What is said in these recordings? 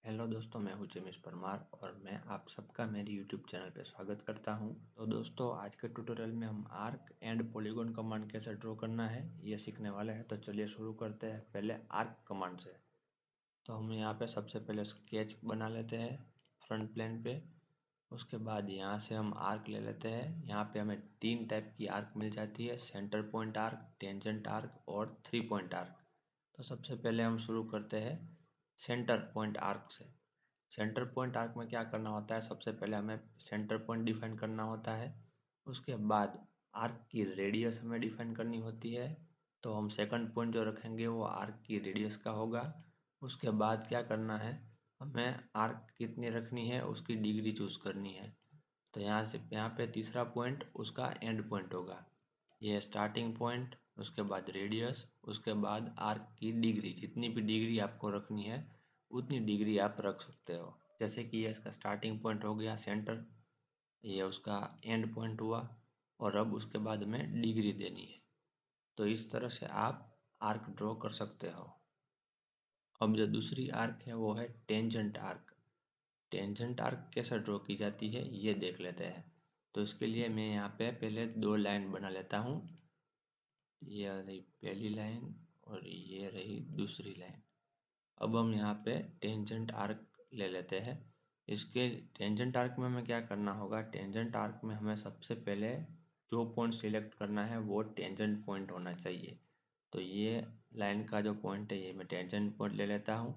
Hello दोस्तों, मैं हूं जिमेश परमार और मैं आप सबका मेरी यूट्यूब चैनल पे स्वागत करता हूं। तो दोस्तों, आज के ट्यूटोरियल में हम आर्क एंड पॉलीगॉन कमांड कैसे ड्रॉ करना है ये सीखने वाले हैं। तो चलिए शुरू करते हैं पहले आर्क कमांड से। तो हम यहाँ पे सबसे पहले स्केच बना लेते हैं फ्रंट प्लेन पे। उसके बाद यहाँ से हम आर्क ले लेते हैं। यहाँ पे हमें 3 टाइप की आर्क मिल जाती है: centre point arc, tangent arc और 3 पॉइंट आर्क। तो सबसे पहले हम शुरू करते हैं सेंटर पॉइंट आर्क से। सेंटर पॉइंट आर्क में क्या करना होता है, सबसे पहले हमें सेंटर पॉइंट डिफाइन करना होता है। उसके बाद आर्क की रेडियस हमें डिफाइन करनी होती है। तो हम सेकंड पॉइंट जो रखेंगे वो आर्क की रेडियस का होगा। उसके बाद क्या करना है, हमें आर्क कितनी रखनी है उसकी डिग्री चूज करनी है। तो यहाँ पे तीसरा पॉइंट उसका एंड पॉइंट होगा। ये स्टार्टिंग पॉइंट, उसके बाद रेडियस, उसके बाद आर्क की डिग्री। जितनी भी डिग्री आपको रखनी है उतनी डिग्री आप रख सकते हो। जैसे कि ये इसका स्टार्टिंग पॉइंट हो गया सेंटर, ये उसका एंड पॉइंट हुआ, और अब उसके बाद हमें डिग्री देनी है। तो इस तरह से आप आर्क ड्रॉ कर सकते हो। अब जो दूसरी आर्क है वो है टेंजेंट आर्क। टेंजेंट आर्क कैसे ड्रॉ की जाती है ये देख लेते हैं। तो इसके लिए मैं यहाँ पे पहले 2 लाइन बना लेता हूँ। ये रही पहली लाइन और ये रही दूसरी लाइन। अब हम यहाँ पे टेंजेंट आर्क ले लेते हैं। इसके टेंजेंट आर्क में हमें क्या करना होगा, टेंजेंट आर्क में हमें सबसे पहले जो पॉइंट सिलेक्ट करना है वो टेंजेंट पॉइंट होना चाहिए। तो ये लाइन का जो पॉइंट है ये मैं टेंजेंट पॉइंट ले लेता हूँ।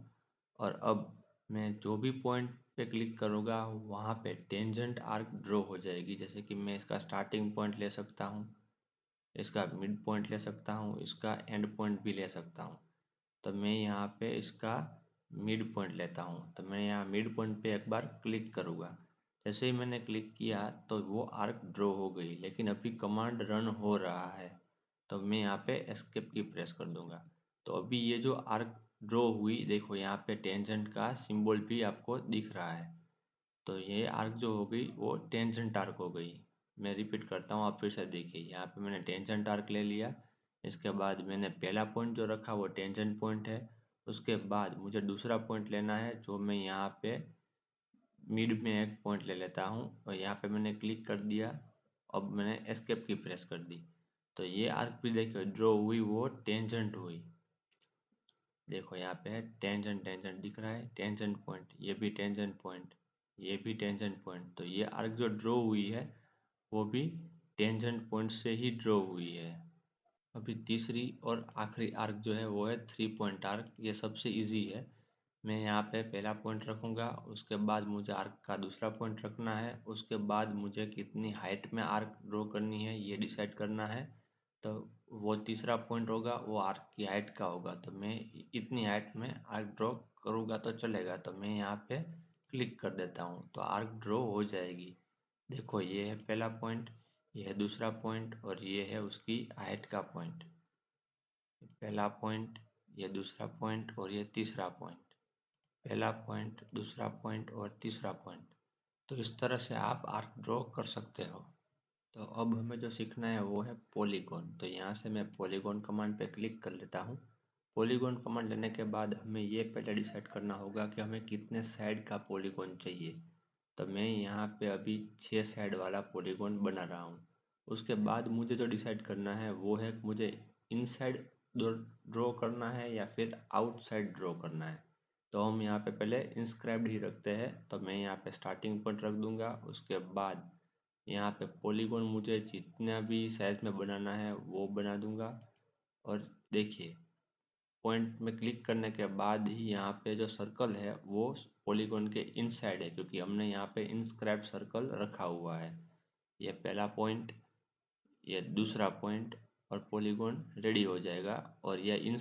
और अब मैं जो भी पॉइंट पे क्लिक करूँगा वहाँ पे टेंजेंट आर्क ड्रॉ हो जाएगी। जैसे कि मैं इसका स्टार्टिंग पॉइंट ले सकता हूँ, इसका मिड पॉइंट ले सकता हूँ, इसका एंड पॉइंट भी ले सकता हूँ। तो मैं यहाँ पे इसका मिड पॉइंट लेता हूँ। तो मैं यहाँ मिड पॉइंट पे एक बार क्लिक करूँगा। जैसे ही मैंने क्लिक किया तो वो आर्क ड्रॉ हो गई, लेकिन अभी कमांड रन हो रहा है। तो मैं यहाँ पे एस्केप की प्रेस कर दूंगा। तो अभी ये जो आर्क ड्रॉ हुई, देखो यहाँ पे टेंजेंट का सिंबल भी आपको दिख रहा है। तो ये आर्क जो हो गई वो टेंजेंट आर्क हो गई। मैं रिपीट करता हूँ, आप फिर से देखिए। यहाँ पे मैंने टेंजेंट आर्क ले लिया। इसके बाद मैंने पहला पॉइंट जो रखा वो टेंजेंट पॉइंट है। उसके बाद मुझे दूसरा पॉइंट लेना है, जो मैं यहाँ पे मिड में एक पॉइंट ले लेता हूँ और यहाँ पे मैंने क्लिक कर दिया। अब मैंने एस्केप की प्रेस कर दी। तो ये आर्क भी देखो ड्रॉ हुई, वो टेंजेंट हुई। देखो यहाँ पे है टेंजेंट, टेंजेंट दिख रहा है, टेंजेंट पॉइंट, ये भी टेंजेंट पॉइंट, ये भी टेंजेंट पॉइंट। तो ये आर्क जो ड्रॉ हुई है वो भी टेंजेंट पॉइंट से ही ड्रॉ हुई है। अभी तीसरी और आखिरी आर्क जो है वो है 3 पॉइंट आर्क। ये सबसे इजी है। मैं यहाँ पे पहला पॉइंट रखूँगा, उसके बाद मुझे आर्क का दूसरा पॉइंट रखना है, उसके बाद मुझे कितनी हाइट में आर्क ड्रॉ करनी है ये डिसाइड करना है। तो वो तीसरा पॉइंट होगा वो आर्क की हाइट का होगा। तो मैं इतनी हाइट में आर्क ड्रॉ करूँगा तो चलेगा। तो मैं यहाँ पे क्लिक कर देता हूँ तो आर्क ड्रॉ हो जाएगी। देखो ये है पहला पॉइंट, ये है दूसरा पॉइंट और ये है उसकी हाइट का पॉइंट। पहला पॉइंट, ये दूसरा पॉइंट और ये तीसरा पॉइंट। पहला पॉइंट, दूसरा पॉइंट और तीसरा पॉइंट। तो इस तरह से आप आर्क ड्रॉ कर सकते हो। तो अब हमें जो सीखना है वो है पॉलीगॉन। तो यहाँ से मैं पॉलीगॉन कमांड पे क्लिक कर लेता हूँ। पॉलीगॉन कमांड लेने के बाद हमें ये पहले डिसाइड करना होगा कि हमें कितने साइड का पॉलीगॉन चाहिए। तो मैं यहाँ पे अभी 6 साइड वाला पॉलीगॉन बना रहा हूँ। उसके बाद मुझे जो डिसाइड करना है वो है कि मुझे इनसाइड ड्रॉ करना है या फिर आउटसाइड ड्रॉ करना है। तो हम यहाँ पे पहले इंस्क्राइब्ड ही रखते हैं। तो मैं यहाँ पे स्टार्टिंग पॉइंट रख दूंगा। उसके बाद यहाँ पे पॉलीगॉन मुझे जितना भी साइज में बनाना है वो बना दूंगा। और देखिए पॉइंट में क्लिक करने के बाद ही यहाँ पे जो सर्कल है वो पॉलीगॉन के इनसाइड है, क्योंकि हमने यहाँ पे इंस्क्राइब सर्कल रखा हुआ है। ये पहला पॉइंट, ये दूसरा पॉइंट, और पॉलीगॉन रेडी हो जाएगा। और यह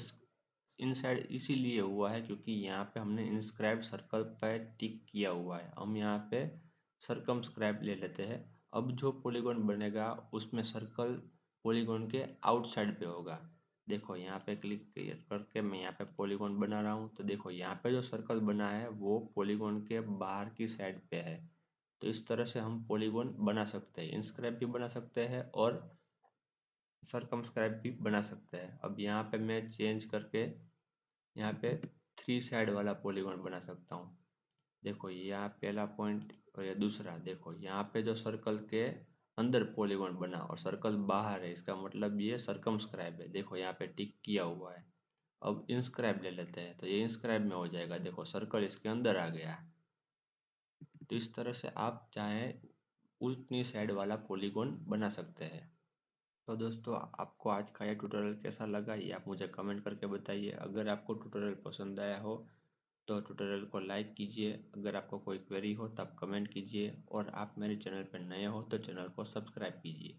इनसाइड इसीलिए हुआ है क्योंकि यहाँ पे हमने इंस्क्राइब सर्कल पर टिक किया हुआ है। हम यहाँ पे सरकमस्क्राइब ले लेते हैं। अब जो पॉलीगॉन बनेगा उसमें सर्कल पॉलीगॉन के आउटसाइड पे होगा। देखो यहाँ पे क्लिक करके मैं यहाँ पे पॉलीगॉन बना रहा हूँ। तो देखो यहाँ पे जो सर्कल बना है वो पॉलीगॉन के बाहर की साइड पे है। तो इस तरह से हम पॉलीगॉन बना सकते हैं, इंस्क्राइब भी बना सकते हैं और सरकमस्क्राइब भी बना सकते हैं। अब यहाँ पे मैं चेंज करके यहाँ पे 3 साइड वाला पॉलीगॉन बना सकता हूँ। देखो यहाँ पहला पॉइंट और ये दूसरा। देखो यहाँ पे जो सर्कल के अंदर पॉलीगॉन बना और सर्कल बाहर है, इसका मतलब ये सर्कमस्क्राइब है। देखो यहाँ पे टिक किया हुआ है। अब इंस्क्राइब ले लेते हैं तो ये इंस्क्राइब में हो जाएगा। देखो सर्कल इसके अंदर आ गया। तो इस तरह से आप चाहे उतनी साइड वाला पॉलीगॉन बना सकते हैं। तो दोस्तों, आपको आज का ये ट्यूटोरियल कैसा लगा ये आप मुझे कमेंट करके बताइए। अगर आपको ट्यूटोरियल पसंद आया हो तो ट्यूटोरियल को लाइक कीजिए। अगर आपको कोई क्वेरी हो तो आप कमेंट कीजिए और आप मेरे चैनल पर नए हो तो चैनल को सब्सक्राइब कीजिए।